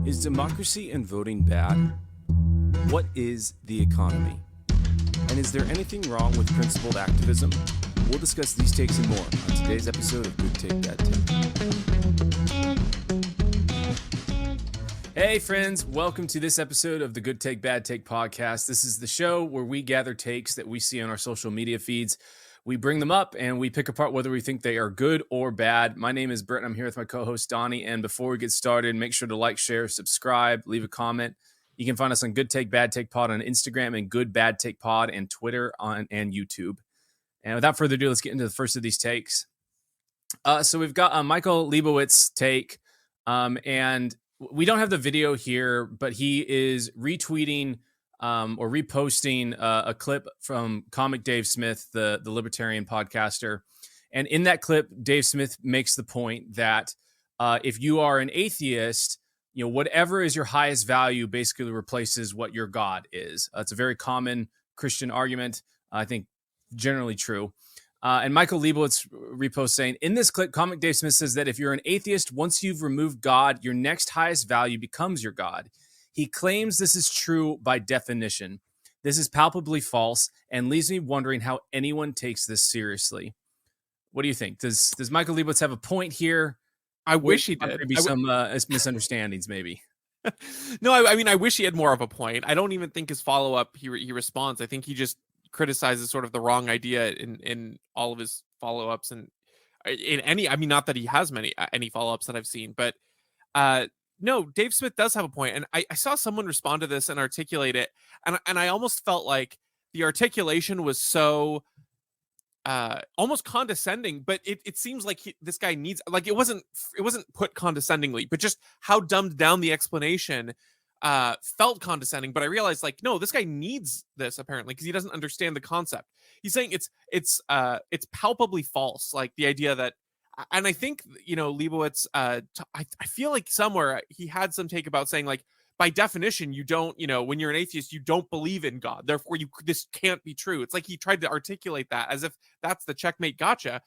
Is democracy and voting bad? What is the economy? And is there anything wrong with principled activism? We'll discuss these takes and more on today's episode of Good Take, Bad Take. Hey friends, welcome to this episode of the Good Take, Bad Take podcast. This is the show where we gather takes that we see on our social media feeds. We bring them up and we pick apart whether we think they are good or bad. My name is Brett and I'm here with my co-host Donnie. And before we get started, make sure to like, share, subscribe, leave a comment. You can find us on Good Take, Bad Take Pod on Instagram and Good Bad Take Pod and Twitter and YouTube. And without further ado, let's get into the first of these takes. So we've got Michael Leibowitz take, and we don't have the video here, but he is retweeting or reposting a clip from Comic Dave Smith, the libertarian podcaster. And in that clip, Dave Smith makes the point that if you are an atheist, you know, whatever is your highest value basically replaces what your God is. It's a very common Christian argument, I think generally true. And Michael Leibowitz reposts saying, in this clip, Comic Dave Smith says that if you're an atheist, once you've removed God, your next highest value becomes your God. He claims this is true by definition. This is palpably false and leaves me wondering how anyone takes this seriously. What do you think? Does Michael Leibowitz have a point here? I wish he did. Maybe some misunderstandings, maybe. No, I mean, I wish he had more of a point. I don't even think his follow-up, he responds. I think he just criticizes sort of the wrong idea in all of his follow-ups. And in any, I mean, not that he has any follow-ups that I've seen, but no, Dave Smith does have a point. And I saw someone respond to this and articulate it. And I almost felt like the articulation was so almost condescending, but it seems like this guy needs, like, it wasn't put condescendingly, but just how dumbed down the explanation felt condescending. But I realized, like, no, this guy needs this apparently because he doesn't understand the concept. He's saying it's palpably false, like the idea that, and I think, you know, Leibowitz, I feel like somewhere he had some take about saying, like, by definition, you don't, you know, when you're an atheist, you don't believe in God. Therefore, this can't be true. It's like he tried to articulate that as if that's the checkmate gotcha.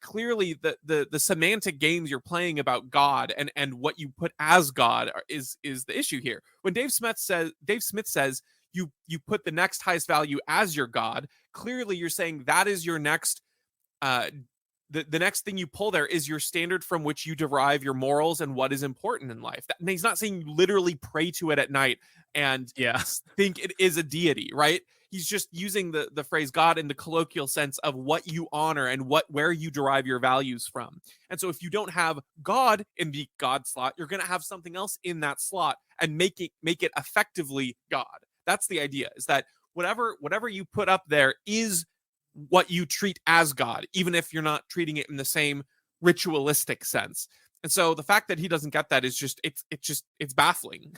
Clearly, the semantic games you're playing about God and what you put as God is the issue here. When Dave Smith says you put the next highest value as your God, clearly you're saying that is your next the next thing you pull there is your standard from which you derive your morals and what is important in life. And he's not saying you literally pray to it at night and think it is a deity, right? He's just using the phrase God in the colloquial sense of what you honor and where you derive your values from. And so if you don't have God in the God slot, you're going to have something else in that slot and make it effectively God. That's the idea, is that whatever you put up there is what you treat as God, even if you're not treating it in the same ritualistic sense. And so the fact that he doesn't get that is just it's baffling.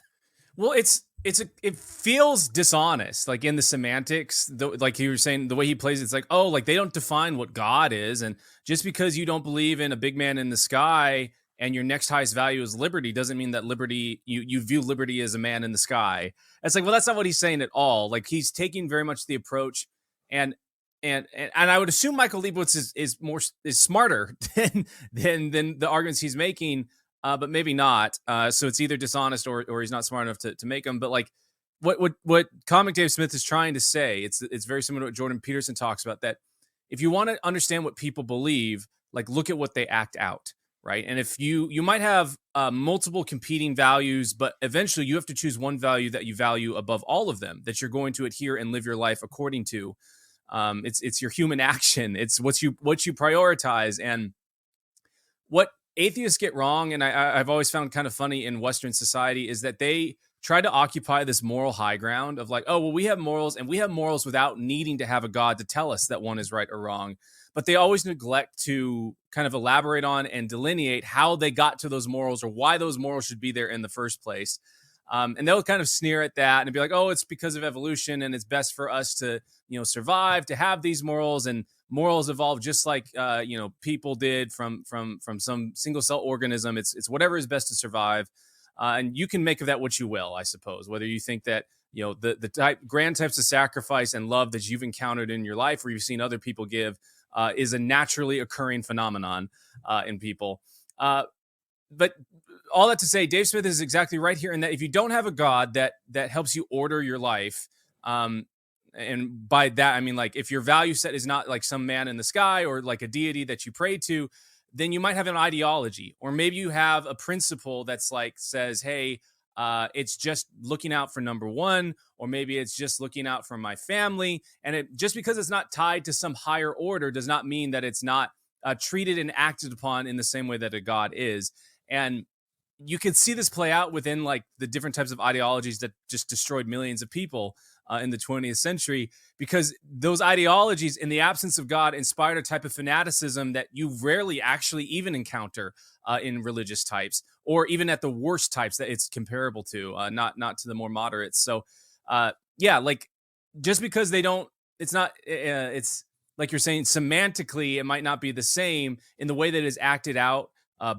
Well, it feels dishonest, like in the semantics, like you were saying, the way he plays it's like, oh, like they don't define what God is, and just because you don't believe in a big man in the sky and your next highest value is liberty doesn't mean that liberty, you view liberty as a man in the sky. It's like, well, that's not what he's saying at all. Like, he's taking very much the approach, and I would assume Michael Leibowitz is smarter than the arguments he's making, but maybe not. So it's either dishonest or he's not smart enough to make them. But like what Comic Dave Smith is trying to say, it's very similar to what Jordan Peterson talks about, that if you want to understand what people believe, like, look at what they act out, right? And if you might have multiple competing values, but eventually you have to choose one value that you value above all of them, that you're going to adhere and live your life according to. It's your human action. It's what you prioritize. And what atheists get wrong, and I've always found kind of funny in Western society, is that they try to occupy this moral high ground of like, oh, well, we have morals, and we have morals without needing to have a God to tell us that one is right or wrong. But they always neglect to kind of elaborate on and delineate how they got to those morals or why those morals should be there in the first place. And they'll kind of sneer at that and be like, oh, it's because of evolution and it's best for us to, you know, survive, to have these morals, and morals evolve just like, you know, people did from some single cell organism. It's whatever is best to survive. And you can make of that what you will, I suppose, whether you think that, you know, the grand types of sacrifice and love that you've encountered in your life or you've seen other people give is a naturally occurring phenomenon in people. But all that to say, Dave Smith is exactly right here in that if you don't have a God that helps you order your life, um, and by that I mean like if your value set is not like some man in the sky or like a deity that you pray to, then you might have an ideology, or maybe you have a principle that's like says, hey, it's just looking out for number one, or maybe it's just looking out for my family, and it just because it's not tied to some higher order does not mean that it's not treated and acted upon in the same way that a god is. And you can see this play out within like the different types of ideologies that just destroyed millions of people in the 20th century, because those ideologies in the absence of God inspired a type of fanaticism that you rarely actually even encounter in religious types, or even at the worst types that it's comparable to, not to the more moderates. So yeah, like just because they don't, it's not, it's like you're saying, semantically, it might not be the same in the way that it is acted out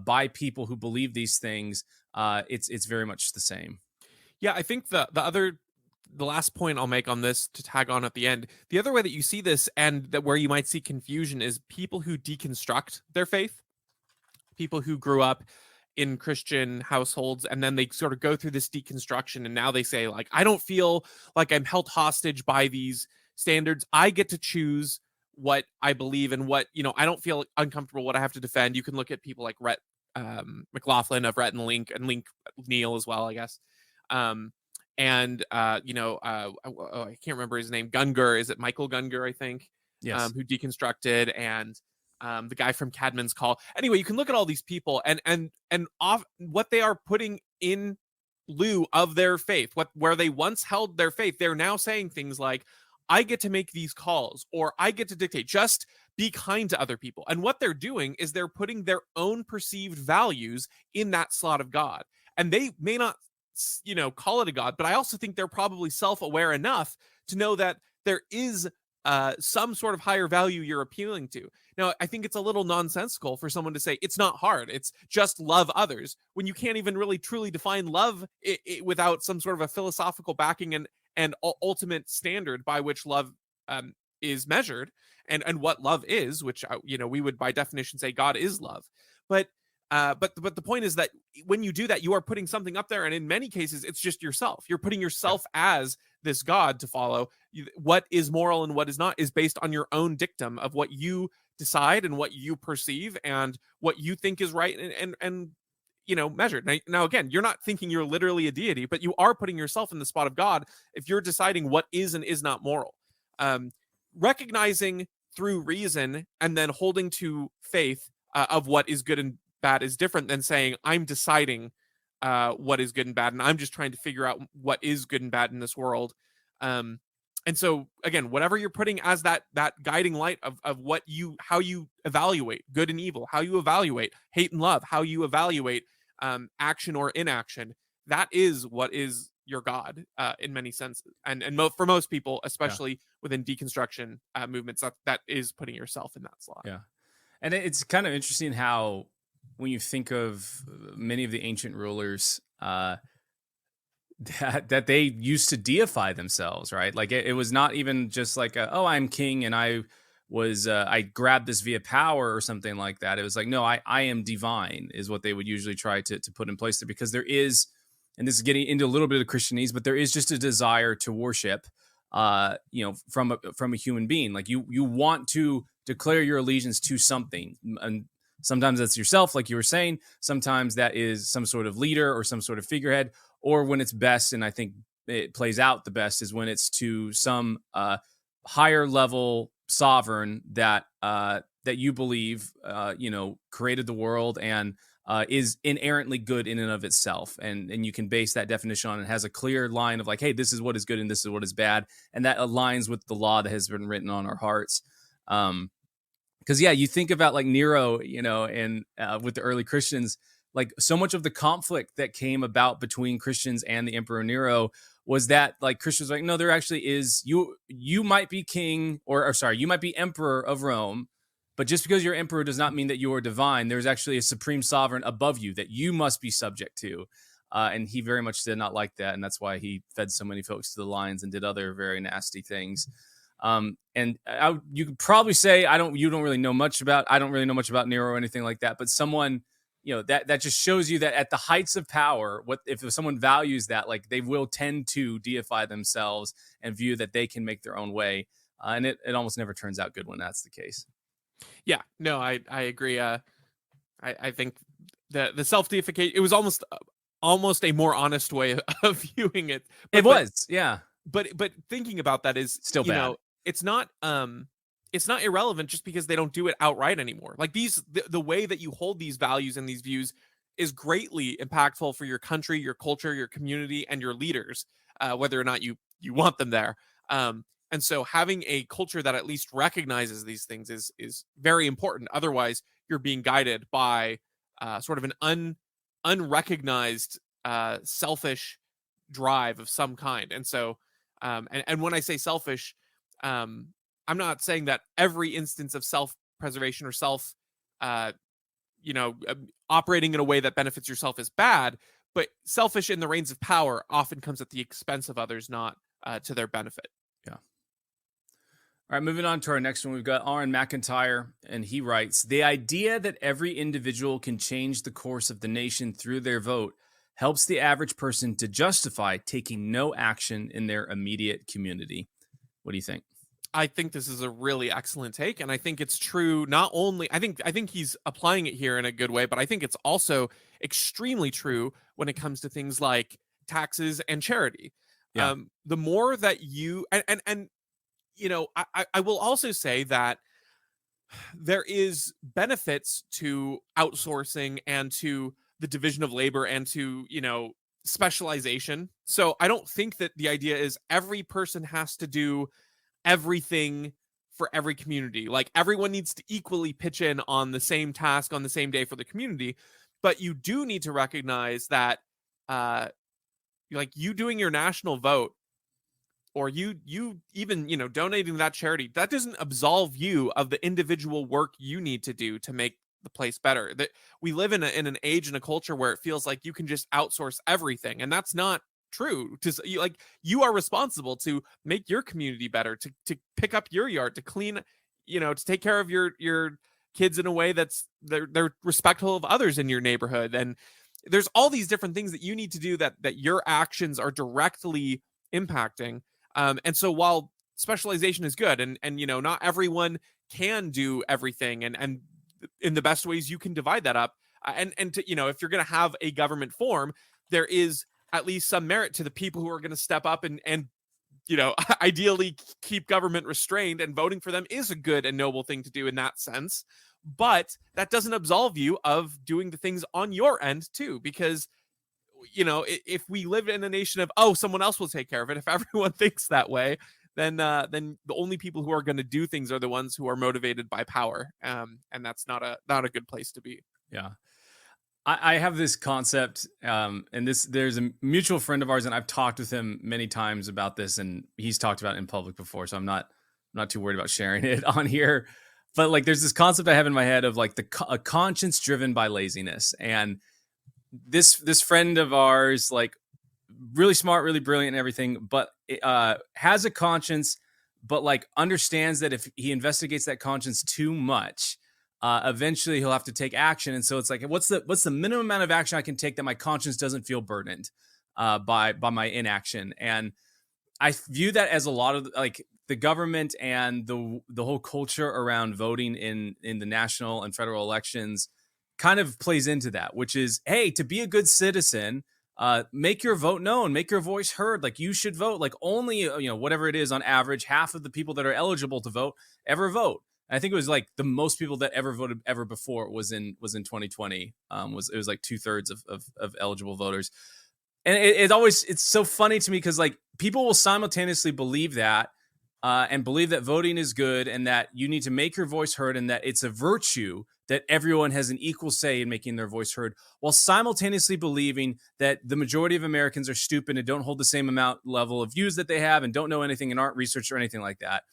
by people who believe these things. It's very much the same. Yeah, I think the last point I'll make on this to tag on at the end, the other way that you see this and that where you might see confusion is people who deconstruct their faith, people who grew up in Christian households and then they sort of go through this deconstruction and now they say like, I don't feel like I'm held hostage by these standards. I get to choose what I believe and what, I don't feel uncomfortable what I have to defend. You can look at people like Rhett McLaughlin of Rhett and Link Neal as well, I guess. And I can't remember his name. Gungar, is it Michael Gungar? I think. Yes. Who deconstructed, and the guy from Cadman's Call. Anyway, you can look at all these people and off what they are putting in lieu of their faith. Where they once held their faith, they're now saying things like, "I get to make these calls," or "I get to dictate." Just be kind to other people. And what they're doing is they're putting their own perceived values in that slot of God, and they may not call it a god, but I also think they're probably self-aware enough to know that there is some sort of higher value you're appealing to. Now, I think it's a little nonsensical for someone to say it's not hard, it's just love others, when you can't even really truly define love without some sort of a philosophical backing and ultimate standard by which love is measured, and what love is, which we would by definition say God is love. But the point is that when you do that, you are putting something up there, and in many cases, it's just yourself. You're putting yourself as this God to follow. What is moral and what is not is based on your own dictum of what you decide and what you perceive and what you think is right and measured. Now again, you're not thinking you're literally a deity, but you are putting yourself in the spot of God if you're deciding what is and is not moral. Recognizing through reason and then holding to faith of what is good and bad is different than saying I'm deciding what is good and bad, and I'm just trying to figure out what is good and bad in this world. And so again, whatever you're putting as that guiding light of how you evaluate good and evil, how you evaluate hate and love, how you evaluate action or inaction, that is what is your God in many senses. And for most people, especially within deconstruction movements, that is putting yourself in that slot. Yeah. And it's kind of interesting how when you think of many of the ancient rulers, that they used to deify themselves, right? Like it was not even just like, oh, I'm king and I grabbed this via power or something like that. It was like, no, I am divine is what they would usually try to put in place there, because there is, and this is getting into a little bit of Christianese, but there is just a desire to worship, from a human being. Like you want to declare your allegiance to something, and sometimes that's yourself, like you were saying. Sometimes that is some sort of leader or some sort of figurehead, or when it's best, and I think it plays out the best, is when it's to some higher level sovereign that you believe created the world and is inherently good in and of itself, and you can base that definition on it. Has a clear line of like, hey, this is what is good and this is what is bad, and that aligns with the law that has been written on our hearts. Because you think about like Nero, and with the early Christians, like so much of the conflict that came about between Christians and the Emperor Nero was that like Christians were like, no, there actually is, you might be king or sorry, you might be emperor of Rome, but just because you're emperor does not mean that you are divine. There's actually a supreme sovereign above you that you must be subject to. And he very much did not like that. And that's why he fed so many folks to the lions and did other very nasty things. And you could probably say, I don't really know much about Nero or anything like that, but someone that just shows you that at the heights of power, what if someone values that, like they will tend to deify themselves and view that they can make their own way. And it almost never turns out good when that's the case. Yeah, no, I agree. I think the self deification, it was almost a more honest way of viewing it. It was, yeah. But thinking about that is, Still bad. it's not irrelevant just because they don't do it outright anymore. Like the way that you hold these values and these views is greatly impactful for your country, your culture, your community, and your leaders, whether or not you want them there. And so having a culture that at least recognizes these things is very important. Otherwise, you're being guided by sort of an unrecognized selfish drive of some kind. And so and when I say selfish, I'm not saying that every instance of self-preservation or self, uh, operating in a way that benefits yourself is bad, but selfish in the reins of power often comes at the expense of others, not to their benefit. Yeah. All right, moving on to our next one. We've got Aaron McIntyre, and he writes, the idea that every individual can change the course of the nation through their vote helps the average person to justify taking no action in their immediate community. What do you think? I think this is a really excellent take, and I think it's true. Not only I think he's applying it here in a good way, but I think it's also extremely true when it comes to things like taxes and charity. Yeah. The more that you and I will also say that there is benefits to outsourcing and to the division of labor and to specialization. So I don't think that the idea is every person has to do everything for every community. Like everyone needs to equally pitch in on the same task on the same day for the community. But you do need to recognize that like you doing your national vote, or you even donating that charity, that doesn't absolve you of the individual work you need to do to make the place better. That we live in an age and a culture where it feels like you can just outsource everything, and that's not true. You are responsible to make your community better, to pick up your yard, to clean, to take care of your kids in a way that's they're respectful of others in your neighborhood. And there's all these different things that you need to do that your actions are directly impacting. And so while specialization is good, and not everyone can do everything, and in the best ways you can divide that up, and to, if you're going to have a government form, there is at least some merit to the people who are going to step up and ideally keep government restrained, and voting for them is a good and noble thing to do in that sense. But that doesn't absolve you of doing the things on your end too, because if we live in a nation of, someone else will take care of it, if everyone thinks that way, then the only people who are going to do things are the ones who are motivated by power, and that's not a good place to be. Yeah. I have this concept, and there's a mutual friend of ours, and I've talked with him many times about this, and he's talked about it in public before, so I'm not too worried about sharing it on here. But like, there's this concept I have in my head of like a conscience driven by laziness, and this friend of ours, like really smart, really brilliant and everything, but has a conscience, but like understands that if he investigates that conscience too much, eventually he'll have to take action. And so it's like, what's the minimum amount of action I can take that my conscience doesn't feel burdened by my inaction? And I view that as a lot of like the government and the whole culture around voting in the national and federal elections kind of plays into that, which is, hey, to be a good citizen, make your vote known, make your voice heard. Like you should vote. Like only whatever it is, on average, half of the people that are eligible to vote ever vote. I think it was like the most people that ever voted ever before was in 2020. It was like 2/3 of eligible voters. And it's so funny to me because like people will simultaneously believe that and believe that voting is good and that you need to make your voice heard and that it's a virtue that everyone has an equal say in making their voice heard, while simultaneously believing that the majority of Americans are stupid and don't hold the same level of views that they have and don't know anything and aren't researched or anything like that.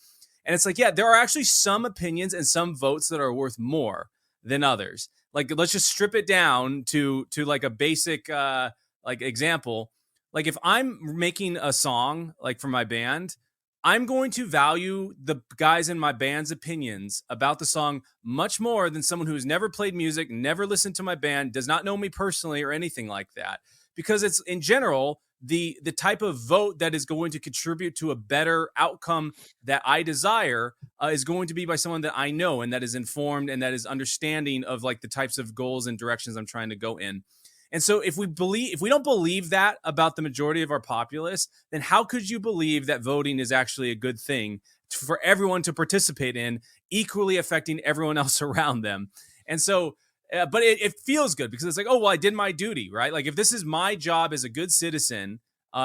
And it's like, yeah, there are actually some opinions and some votes that are worth more than others. Like, let's just strip it down to like a basic like example. Like if I'm making a song like for my band, I'm going to value the guys in my band's opinions about the song much more than someone who's never played music, never listened to my band, does not know me personally or anything like that. Because it's in general the type of vote that is going to contribute to a better outcome that I desire is going to be by someone that I know and that is informed and that is understanding of like the types of goals and directions I'm trying to go in. And so if we don't believe that about the majority of our populace, then how could you believe that voting is actually a good thing for everyone to participate in, equally affecting everyone else around them? And so, but it feels good because it's like, oh, well, I did my duty, right? Like if this is my job as a good citizen,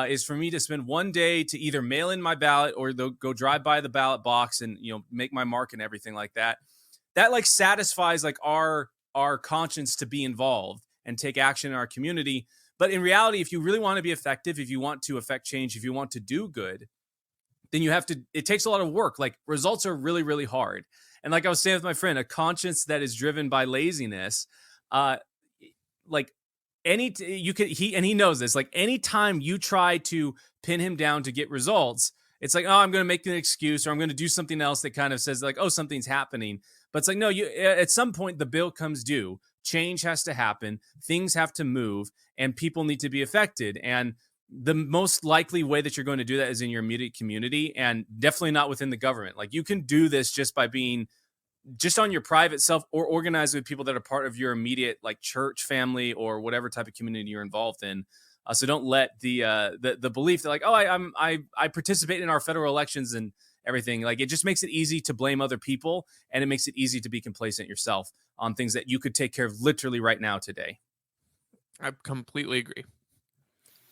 is for me to spend one day to either mail in my ballot or go drive by the ballot box and make my mark and everything like that. That like satisfies like our conscience to be involved and take action in our community. But in reality, if you really want to be effective, if you want to affect change, if you want to do good, then it takes a lot of work. Like results are really, really hard. And like I was saying with my friend, a conscience that is driven by laziness, uh, like he knows this, like anytime you try to pin him down to get results, it's like, oh, I'm going to make an excuse or I'm going to do something else that kind of says like, oh, something's happening. But it's like, no, at some point the bill comes due, change has to happen, things have to move, and people need to be affected. And the most likely way that you're going to do that is in your immediate community, and definitely not within the government. Like you can do this just by being just on your private self or organize with people that are part of your immediate like church family or whatever type of community you're involved in. So don't let the belief that like, oh, I participate in our federal elections and everything. Like it just makes it easy to blame other people, and it makes it easy to be complacent yourself on things that you could take care of literally right now today. I completely agree.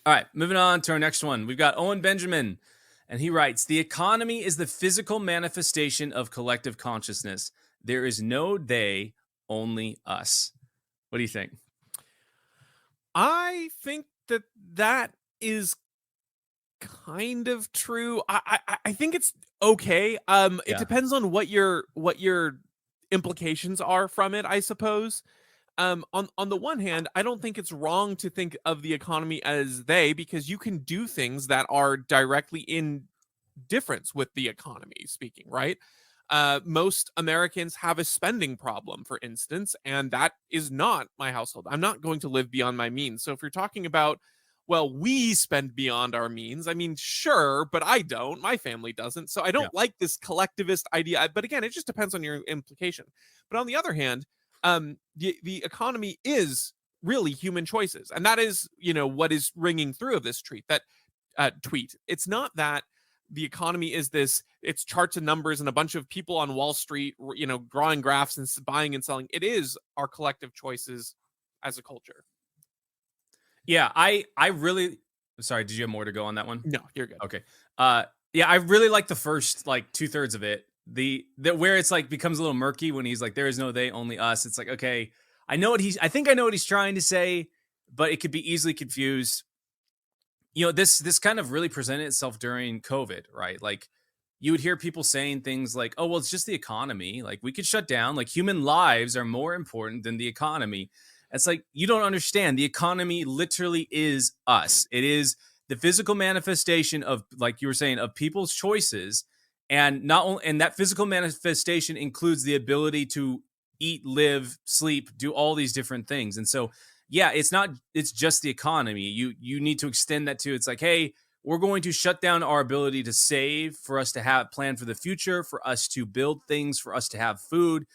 All right, moving on to our next one. We've got Owen Benjamin, and he writes, the economy is the physical manifestation of collective consciousness. There is no they, only us. What do you think? I think that is kind of true. I think it's okay. It Yeah. depends on what your implications are from it, I suppose. On the one hand, I don't think it's wrong to think of the economy as they, because you can do things that are directly in difference with the economy speaking, right? Most Americans have a spending problem, for instance, and that is not my household. I'm not going to live beyond my means. So if you're talking about, well, we spend beyond our means, I mean, sure, but I don't. My family doesn't. So I Yeah. don't like this collectivist idea. But again, it just depends on your implication. But on the other hand, the economy is really human choices, and that is, what is ringing through of this tweet. It's not that the economy is it's charts and numbers and a bunch of people on Wall Street, drawing graphs and buying and selling. It is our collective choices as a culture. Yeah, I really sorry, did you have more to go on that one? No, you're good. Okay. Yeah, I really like the first like 2/3 of it. The where it's like becomes a little murky when he's like, there is no they, only us. It's like, okay, I think I know what he's trying to say, but it could be easily confused. This kind of really presented itself during COVID, right? Like you would hear people saying things like, oh, well, it's just the economy. Like we could shut down, like human lives are more important than the economy. It's like, you don't understand. The economy literally is us. It is the physical manifestation of, like you were saying, of people's choices. And not only, and that physical manifestation includes the ability to eat, live, sleep, do all these different things. And so, yeah, it's just the economy. You need to extend that to, it's like, hey, we're going to shut down our ability to save, for us to have plan for the future, for us to build things, for us to have food.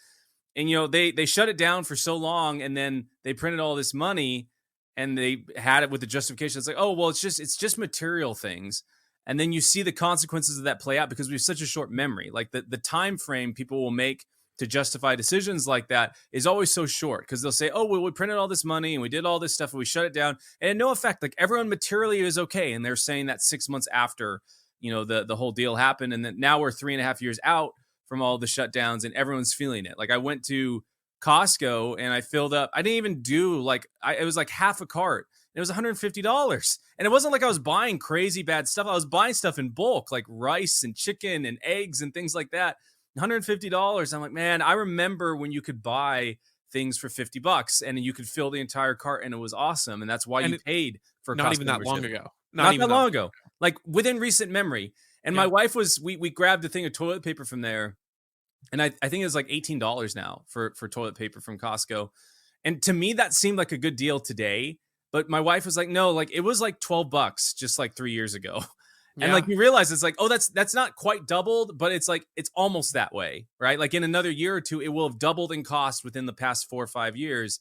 And they shut it down for so long, and then they printed all this money, and they had it with the justification. It's like, oh, well, it's just material things. And then you see the consequences of that play out because we have such a short memory. Like the time frame people will make to justify decisions like that is always so short, because they'll say, oh, well, we printed all this money and we did all this stuff and we shut it down, and no effect. Like everyone materially is okay. And they're saying that 6 months after, the whole deal happened. And then now we're 3.5 years out from all the shutdowns and everyone's feeling it. Like I went to Costco and I filled up. I didn't even do it was like half a cart. It was $150. And it wasn't like I was buying crazy bad stuff. I was buying stuff in bulk, like rice and chicken and eggs and things like that. $150. I'm like, man, I remember when you could buy things for $50 and you could fill the entire cart, and it was awesome. And that's why And you paid for not Costco even that long membership. ago. Not Not even that that long long ago. ago. Like within recent memory. And my Yeah. wife was we grabbed a thing of toilet paper from there, and I think it's like $18 now for toilet paper from Costco. And to me, that seemed like a good deal today. But my wife was like, no, like it was like $12 just like 3 years ago. And like Yeah. you realize it's like, oh, that's not quite doubled, but it's like it's almost that way, right? Like in another year or two, it will have doubled in cost within the past 4 or 5 years.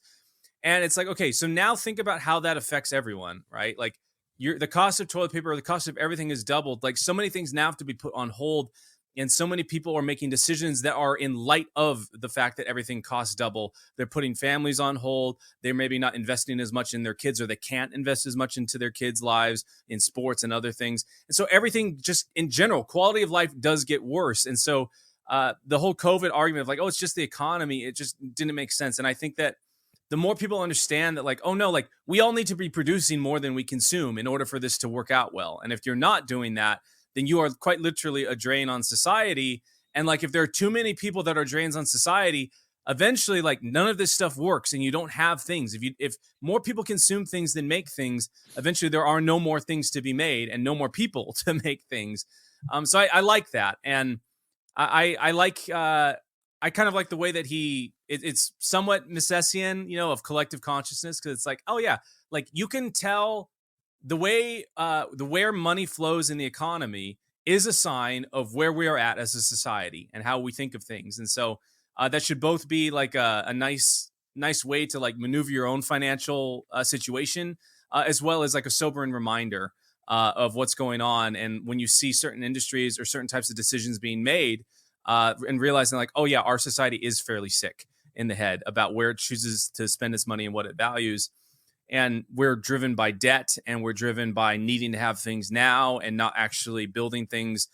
And it's like, okay, so now think about how that affects everyone, right? Like the cost of toilet paper or the cost of everything is doubled. Like so many things now have to be put on hold. And so many people are making decisions that are in light of the fact that everything costs double. They're putting families on hold. They're maybe not investing as much in their kids, or they can't invest as much into their kids' lives in sports and other things. And so everything just in general, quality of life does get worse. And so the whole COVID argument of like, oh, it's just the economy, it just didn't make sense. And I think that the more people understand that, like, oh no, like we all need to be producing more than we consume in order for this to work out well. And if you're not doing that, then you are quite literally a drain on society. And like if there are too many people that are drains on society, eventually like none of this stuff works and you don't have things. If more people consume things than make things, eventually there are no more things to be made and no more people to make things. So I like that. And I like I kind of like the way that it's somewhat Misesian, of collective consciousness, because it's like, oh yeah, like you can tell the where money flows in the economy is a sign of where we are at as a society and how we think of things. And so that should both be like a nice way to like maneuver your own financial situation, as well as like a sobering reminder of what's going on. And when you see certain industries or certain types of decisions being made, and realizing like, oh yeah, our society is fairly sick in the head about where it chooses to spend its money and what it values. And we're driven by debt, and we're driven by needing to have things now and not actually building things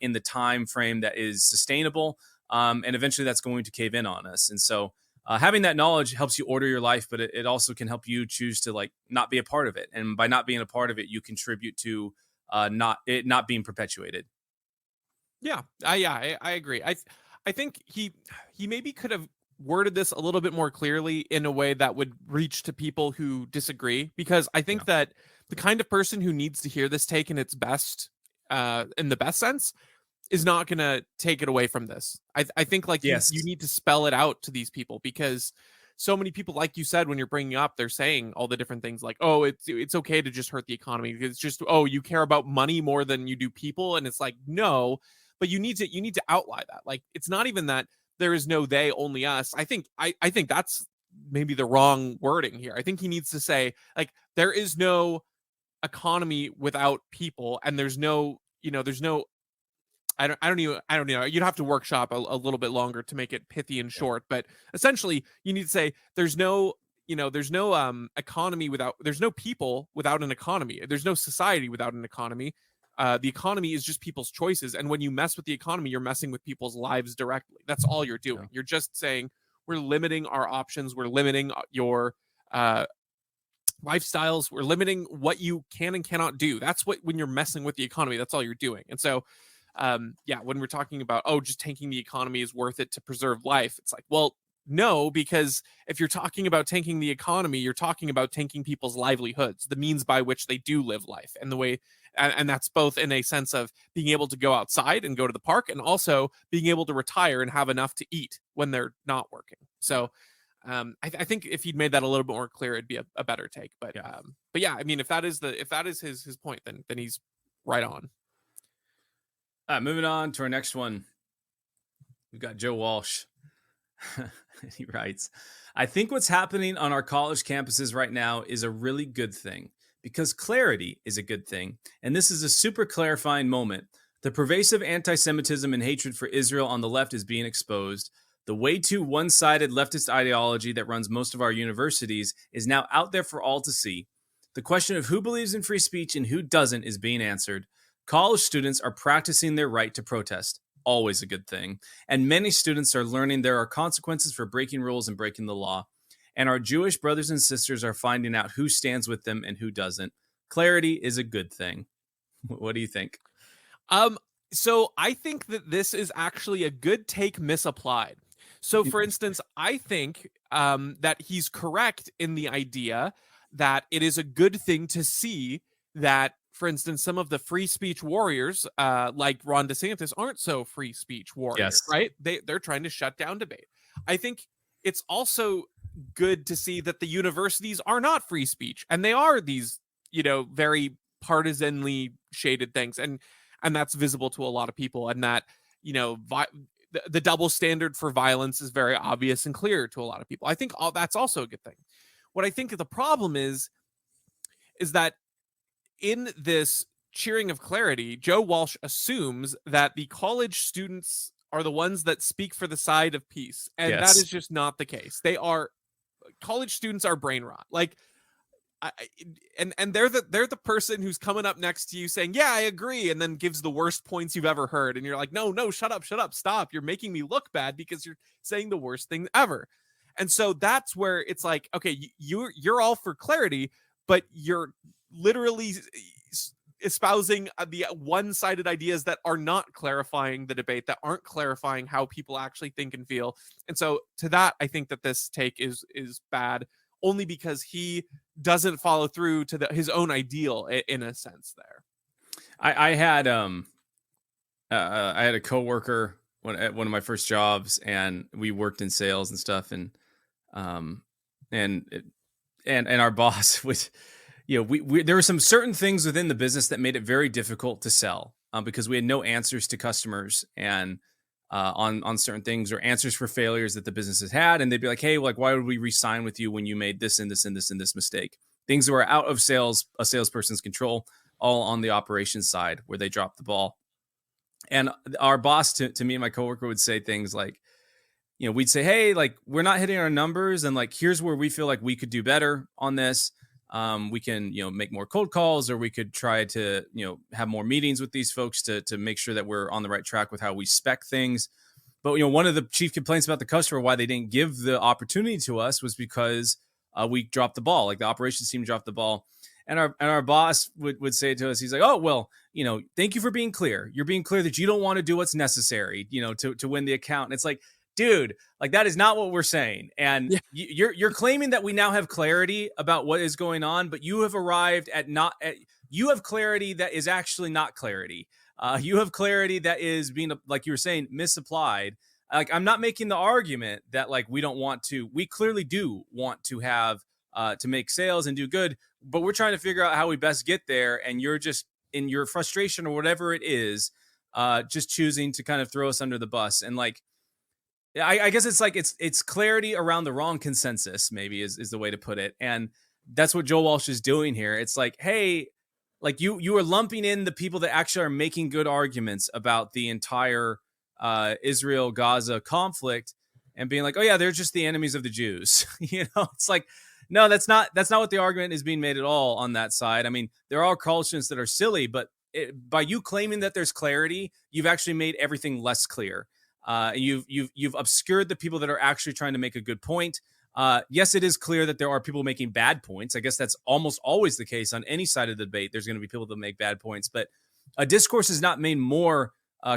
in the time frame that is sustainable. And eventually that's going to cave in on us. And so having that knowledge helps you order your life, but it also can help you choose to like not be a part of it. And by not being a part of it, you contribute to not being perpetuated. Yeah, I agree. I think he maybe could have worded this a little bit more clearly in a way that would reach to people who disagree, because I think Yeah. that the kind of person who needs to hear this take in its best, in the best sense, is not going to take it away from this. I think like you Yes. need to spell it out to these people, because so many people, like you said, when you're bringing up, they're saying all the different things like, oh, it's okay to just hurt the economy. It's just, oh, you care about money more than you do people. And it's like, no, but you need to outline that. Like, it's not even that there is no they, only us. I think that's maybe the wrong wording here. I think he needs to say like, there is no economy without people, and there's no I don't know. You'd have to workshop a little bit longer to make it pithy and Yeah. short, but essentially you need to say there's no economy without, there's no people without an economy. There's no society without an economy. The economy is just people's choices, and when you mess with the economy, you're messing with people's lives directly. That's all you're Yeah. doing. You're just saying we're limiting our options, we're limiting your uh lifestyles, we're limiting what you can and cannot do. That's what, when you're messing with the economy, that's all you're doing. And so yeah, when we're talking about, oh, just tanking the economy is worth it to preserve life, it's like, well, no, because if you're talking about tanking the economy, you're talking about tanking people's livelihoods, the means by which they do live life, and the way, and that's both in a sense of being able to go outside and go to the park, and also being able to retire and have enough to eat when they're not working. So I think if he'd made that a little bit more clear, it'd be a better take. Yeah. But yeah, I mean, if that is his point, then he's right on. Moving on to our next one. We've got Joe Walsh. He writes, I think what's happening on our college campuses right now is a really good thing, because clarity is a good thing. And this is a super clarifying moment. The pervasive anti Semitism and hatred for Israel on the left is being exposed. The way too one sided leftist ideology that runs most of our universities is now out there for all to see. The question of who believes in free speech and who doesn't is being answered. College students are practicing their right to protest, always a good thing. And many students are learning there are consequences for breaking rules and breaking the law. And our Jewish brothers and sisters are finding out who stands with them and who doesn't. Clarity is a good thing. What do you think? Um, so I think that this is actually a good take misapplied. So, for instance, I think that he's correct in the idea that it is a good thing to see that for instance, some of the free speech warriors, like Ron DeSantis, aren't so free speech warriors, Yes. right? They're trying to shut down debate. I think it's also good to see that the universities are not free speech, and they are these, very partisanly shaded things, and that's visible to a lot of people, and that the double standard for violence is very obvious and clear to a lot of people. I think that's also a good thing. What I think the problem is that in this cheering of clarity, Joe Walsh assumes that the college students are the ones that speak for the side of peace, and that Yes. is just not the case. College students are brain rot. Like, and they're the person who's coming up next to you saying, "Yeah, I agree," and then gives the worst points you've ever heard, and you're like, "No, shut up, stop! You're making me look bad because you're saying the worst thing ever." And so that's where it's like, okay, you're all for clarity, but you're literally espousing the one-sided ideas that are not clarifying the debate, that aren't clarifying how people actually think and feel. And so to that, I think that this take is bad, only because he doesn't follow through to his own ideal in a sense there. I had I had a coworker at one of my first jobs, and we worked in sales and stuff, and um and our boss was, we there were some certain things within the business that made it very difficult to sell, because we had no answers to customers, and on certain things, or answers for failures that the business has had, and they'd be like, "Hey, like, why would we re-sign with you when you made this and this and this and this mistake?" Things that were out of a salesperson's control, all on the operations side where they dropped the ball. And our boss to me and my coworker would say things like, we'd say, "Hey, like, we're not hitting our numbers, and like, here's where we feel like we could do better on this. We can, make more cold calls, or we could try to, have more meetings with these folks to make sure that we're on the right track with how we spec things." But, one of the chief complaints about the customer, why they didn't give the opportunity to us, was because we dropped the ball. Like, the operations team dropped the ball. And our boss would say to us, he's like, "Oh, well, thank you for being clear. You're being clear that you don't want to do what's necessary, to win the account." And it's like, dude, like, that is not what we're saying. And Yeah. you're claiming that we now have clarity about what is going on, but you have arrived at you have clarity that is actually not clarity. You have clarity that is being, like you were saying, misapplied. Like, I'm not making the argument that, like, we clearly do want to have, to make sales and do good, but we're trying to figure out how we best get there. And you're just, in your frustration or whatever it is, just choosing to kind of throw us under the bus. And like, I guess it's like, it's clarity around the wrong consensus, maybe is the way to put it. And that's what Joe Walsh is doing here. It's like, hey, like, you are lumping in the people that actually are making good arguments about the entire Israel Gaza conflict, and being like, "Oh yeah, they're just the enemies of the Jews." It's like, no, that's not what the argument is being made at all on that side. I mean, there are college students that are silly, but by you claiming that there's clarity, you've actually made everything less clear. You've obscured the people that are actually trying to make a good point. Yes, it is clear that there are people making bad points. I guess that's almost always the case on any side of the debate. There's going to be people that make bad points, but a discourse is not made more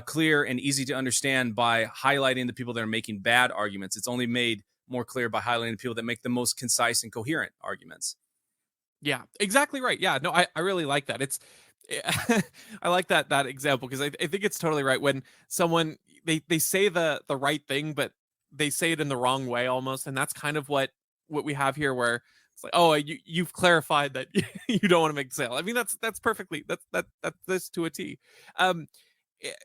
clear and easy to understand by highlighting the people that are making bad arguments. It's only made more clear by highlighting the people that make the most concise and coherent arguments. Yeah, exactly right. Yeah, no, I really like that. I like that example, because I think it's totally right when someone they say the right thing, but they say it in the wrong way almost, and that's kind of what we have here, where it's like, "Oh, you've clarified that you don't want to make the sale." I mean, that's perfectly that's this to a T. Um,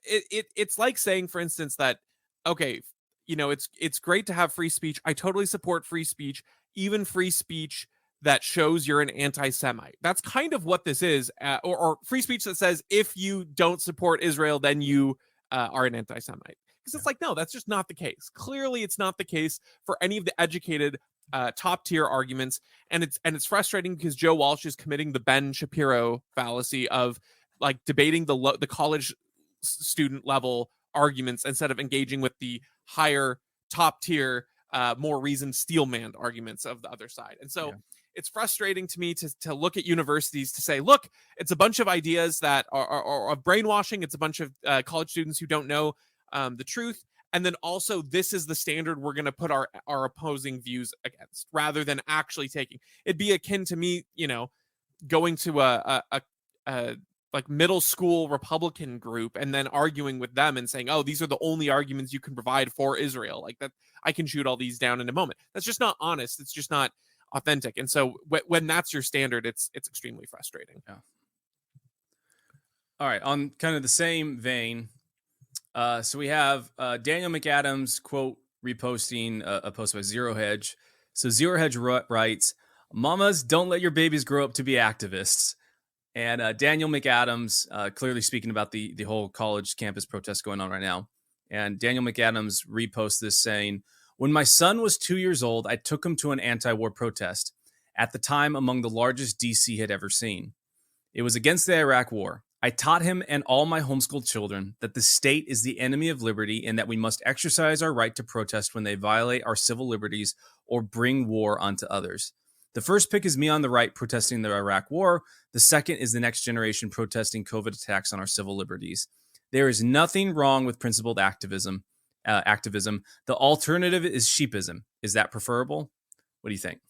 it's like saying, for instance, that, okay, it's great to have free speech. I totally support free speech, even free speech that shows you're an anti-Semite. That's kind of what this is, or free speech that says, if you don't support Israel, then you are an anti-Semite. Because it's like, no, that's just not the case. Clearly, it's not the case for any of the educated, top tier arguments, and it's frustrating because Joe Walsh is committing the Ben Shapiro fallacy of, like, debating the college student level arguments instead of engaging with the higher, top tier, more reasoned steelman arguments of the other side. And so it's frustrating to me to look at universities to say, look, it's a bunch of ideas that are brainwashing. It's a bunch of college students who don't know the truth. And then also, this is the standard we're going to put our opposing views against, rather than actually taking. It'd be akin to me, going to like middle school Republican group and then arguing with them and saying, "Oh, these are the only arguments you can provide for Israel." Like that, I can shoot all these down in a moment. That's just not honest. It's just not authentic. And so when that's your standard, it's extremely frustrating. Yeah. All right. On kind of the same vein, so we have Daniel McAdams quote reposting a post by Zero Hedge. So Zero Hedge writes, "Mamas, don't let your babies grow up to be activists." And Daniel McAdams, clearly speaking about the whole college campus protest going on right now. And Daniel McAdams reposts this saying, "When my son was 2 years old, I took him to an anti-war protest, at the time among the largest DC had ever seen. It was against the Iraq War. I taught him and all my homeschooled children that the state is the enemy of liberty and that we must exercise our right to protest when they violate our civil liberties or bring war onto others. The first pick is me on the right protesting the Iraq War. The second is the next generation protesting COVID attacks on our civil liberties. There is nothing wrong with principled activism. The alternative is sheepism. Is that preferable? What do you think?"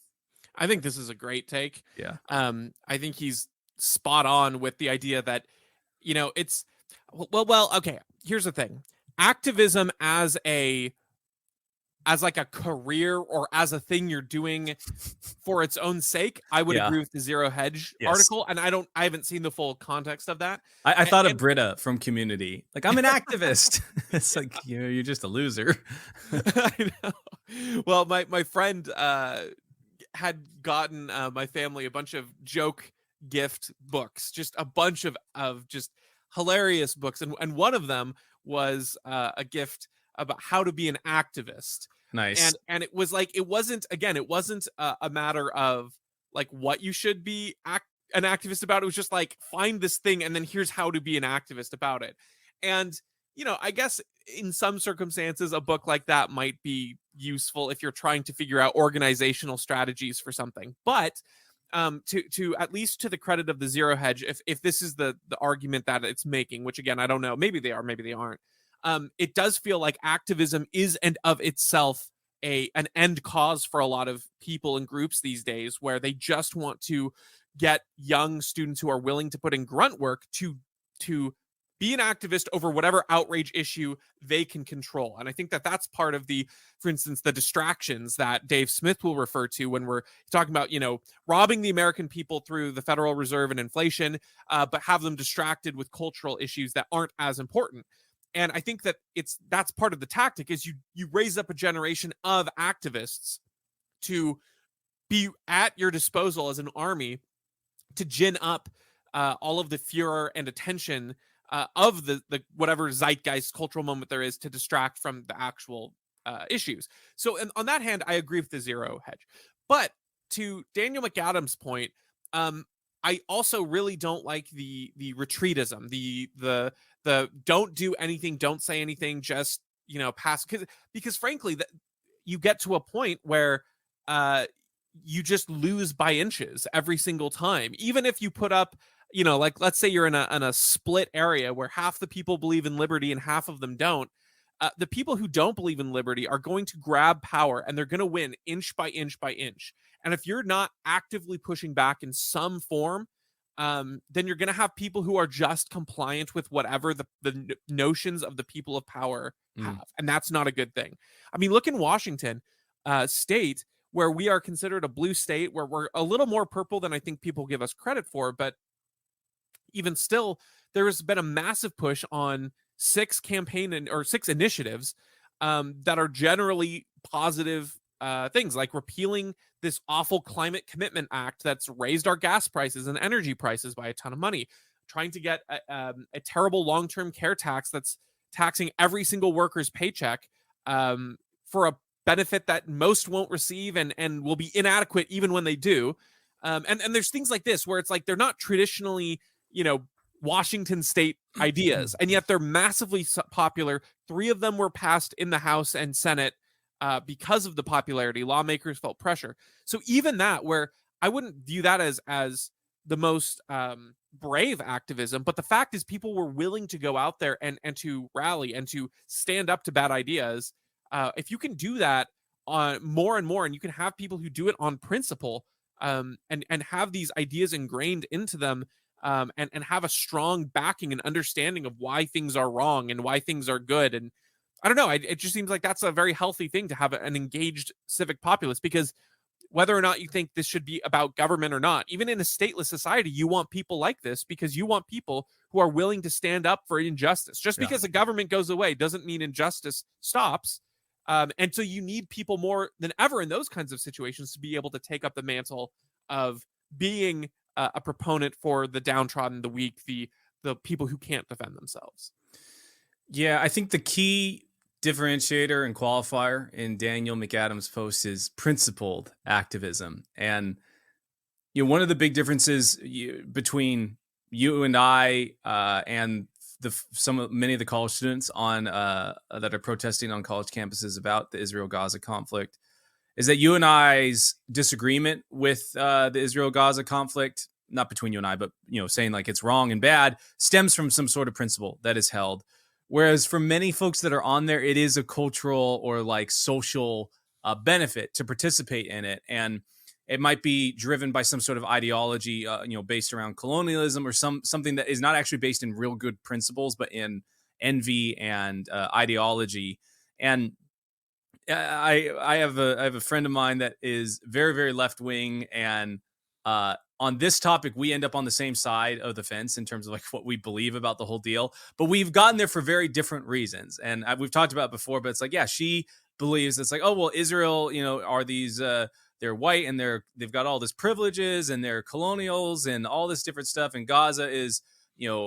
I think this is a great take. Yeah. I think he's spot on with the idea that, it's okay. Here's the thing. Activism as like a career or as a thing you're doing for its own sake, I would Yeah. agree with the Zero Hedge Yes. article. And I haven't seen the full context of that. I thought of Britta from Community. Like, I'm an activist. It's like, you're just a loser. I know. Well, my friend had gotten my family a bunch of joke gift books, just a bunch of just hilarious books, and one of them was a gift about how to be an activist. Nice. And it was like, it wasn't a matter of like what you should be an activist about. It was just like, find this thing and then here's how to be an activist about it. And I guess in some circumstances a book like that might be useful if you're trying to figure out organizational strategies for something. But to at least to the credit of the Zero Hedge, if this is the argument that it's making, which again I don't know, maybe they are, maybe they aren't, it does feel like activism is and of itself an end cause for a lot of people and groups these days, where they just want to get young students who are willing to put in grunt work to be an activist over whatever outrage issue they can control. And I think that that's part of for instance, the distractions that Dave Smith will refer to when we're talking about, robbing the American people through the Federal Reserve and inflation, but have them distracted with cultural issues that aren't as important. And I think that that's part of the tactic is you raise up a generation of activists to be at your disposal as an army to gin up all of the furor and attention of the whatever zeitgeist cultural moment there is to distract from the actual issues. So on that hand, I agree with the Zero Hedge. But to Daniel McAdams' point, I also really don't like the retreatism, the don't do anything, don't say anything, just pass, because frankly that you get to a point where you just lose by inches every single time. Even if you put up, like let's say you're in a split area where half the people believe in liberty and half of them don't. The people who don't believe in liberty are going to grab power and they're going to win inch by inch by inch. And if you're not actively pushing back in some form, then you're going to have people who are just compliant with whatever the notions of the people of power have. And that's not a good thing. I mean, look in Washington state, where we are considered a blue state, where we're a little more purple than I think people give us credit for. But even still, there has been a massive push on 6 initiatives that are generally positive things, like repealing this awful climate commitment act that's raised our gas prices and energy prices by a ton of money, trying to get a terrible long-term care tax that's taxing every single worker's paycheck for a benefit that most won't receive and will be inadequate even when they do. And there's things like this where it's like they're not traditionally, Washington state ideas, and yet they're massively popular. 3 of them were passed in the House and Senate because of the popularity. Lawmakers felt pressure. So even that, where I wouldn't view that as the most brave activism, but the fact is people were willing to go out there and to rally and to stand up to bad ideas. If you can do that on more and more, and you can have people who do it on principle, and have these ideas ingrained into them, and have a strong backing and understanding of why things are wrong and why things are good. And I don't know, it just seems like that's a very healthy thing to have an engaged civic populace, because whether or not you think this should be about government or not, even in a stateless society, you want people like this, because you want people who are willing to stand up for injustice. Just Yeah. because the government goes away doesn't mean injustice stops. And so you need people more than ever in those kinds of situations to be able to take up the mantle of being a proponent for the downtrodden, the weak, the people who can't defend themselves. Yeah, I think the key differentiator and qualifier in Daniel McAdams' post is principled activism. And one of the big differences between you and I and many of the college students on that are protesting on college campuses about the Israel-Gaza conflict is that you and I's disagreement with the Israel-Gaza conflict, not between you and I, but saying like it's wrong and bad, stems from some sort of principle that is held. Whereas for many folks that are on there, it is a cultural or like social benefit to participate in it, and it might be driven by some sort of ideology, based around colonialism or something that is not actually based in real good principles, but in envy and ideology. And I have a friend of mine that is very, very left wing, and on this topic, we end up on the same side of the fence in terms of like what we believe about the whole deal. But we've gotten there for very different reasons, and we've talked about it before. But it's like, yeah, she believes it's like, oh well, Israel, are these they're white and they've got all this privileges and they're colonials and all this different stuff, and Gaza is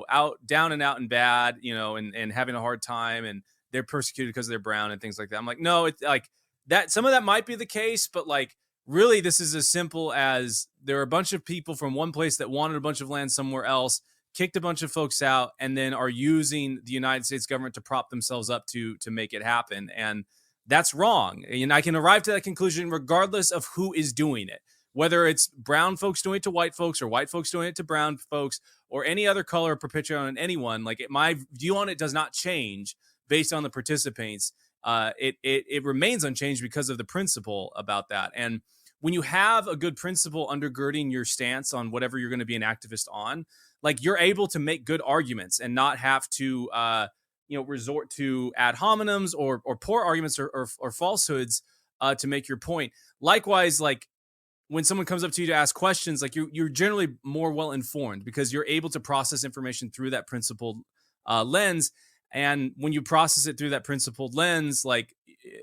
out down and out and bad, and having a hard time, and they're persecuted because they're brown and things like that. I'm like, no, it's like that. Some of that might be the case, but like really this is as simple as there are a bunch of people from one place that wanted a bunch of land somewhere else, kicked a bunch of folks out, and then are using the United States government to prop themselves up to make it happen. And that's wrong. And I can arrive to that conclusion regardless of who is doing it, whether it's brown folks doing it to white folks or white folks doing it to brown folks or any other color perpetuated on anyone. Like my view on it does not change based on the participants. It remains unchanged because of the principle about that. And when you have a good principle undergirding your stance on whatever you're going to be an activist on, like you're able to make good arguments and not have to, resort to ad hominems or poor arguments or falsehoods to make your point. Likewise, like when someone comes up to you to ask questions, like you're generally more well informed because you're able to process information through that principled lens. And when you process it through that principled lens, like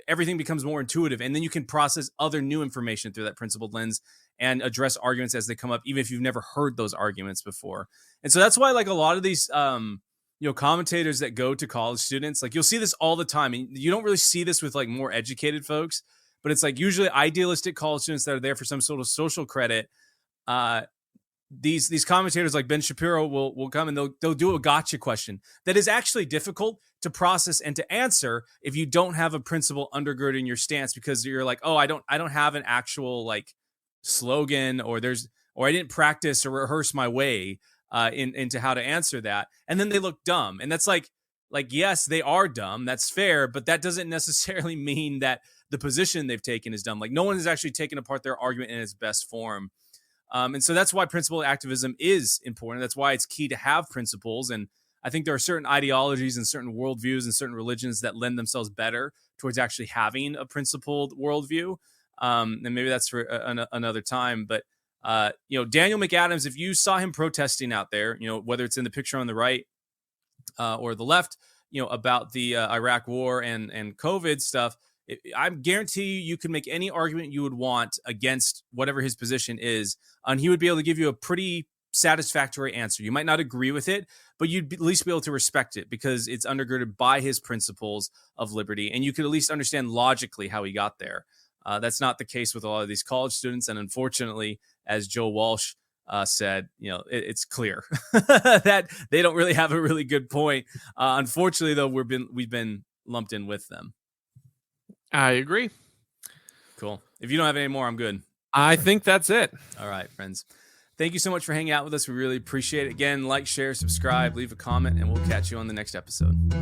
everything becomes more intuitive, and then you can process other new information through that principled lens and address arguments as they come up, even if you've never heard those arguments before. And so that's why like a lot of these, commentators that go to college students, like you'll see this all the time, and you don't really see this with like more educated folks, but it's like usually idealistic college students that are there for some sort of social credit. These commentators like Ben Shapiro will come and they'll do a gotcha question that is actually difficult to process and to answer if you don't have a principle undergirding your stance, because you're like, oh, I don't have an actual like slogan or I didn't practice or rehearse my way into how to answer that, and then they look dumb, and that's like yes, they are dumb, that's fair, but that doesn't necessarily mean that the position they've taken is dumb. Like no one has actually taken apart their argument in its best form. And so that's why principled activism is important. That's why it's key to have principles. And I think there are certain ideologies and certain worldviews and certain religions that lend themselves better towards actually having a principled worldview. And maybe that's for another time. But, Daniel McAdams, if you saw him protesting out there, whether it's in the picture on the right or the left, about the Iraq war and COVID stuff, I guarantee you can make any argument you would want against whatever his position is, and he would be able to give you a pretty satisfactory answer. You might not agree with it, but you'd at least be able to respect it because it's undergirded by his principles of liberty, and you could at least understand logically how he got there. That's not the case with a lot of these college students, and unfortunately, as Joe Walsh said, it's clear that they don't really have a really good point. Unfortunately, though, we've been lumped in with them. I agree. Cool. If you don't have any more, I'm good. I think that's it. All right, friends. Thank you so much for hanging out with us. We really appreciate it. Again, like, share, subscribe, leave a comment, and we'll catch you on the next episode.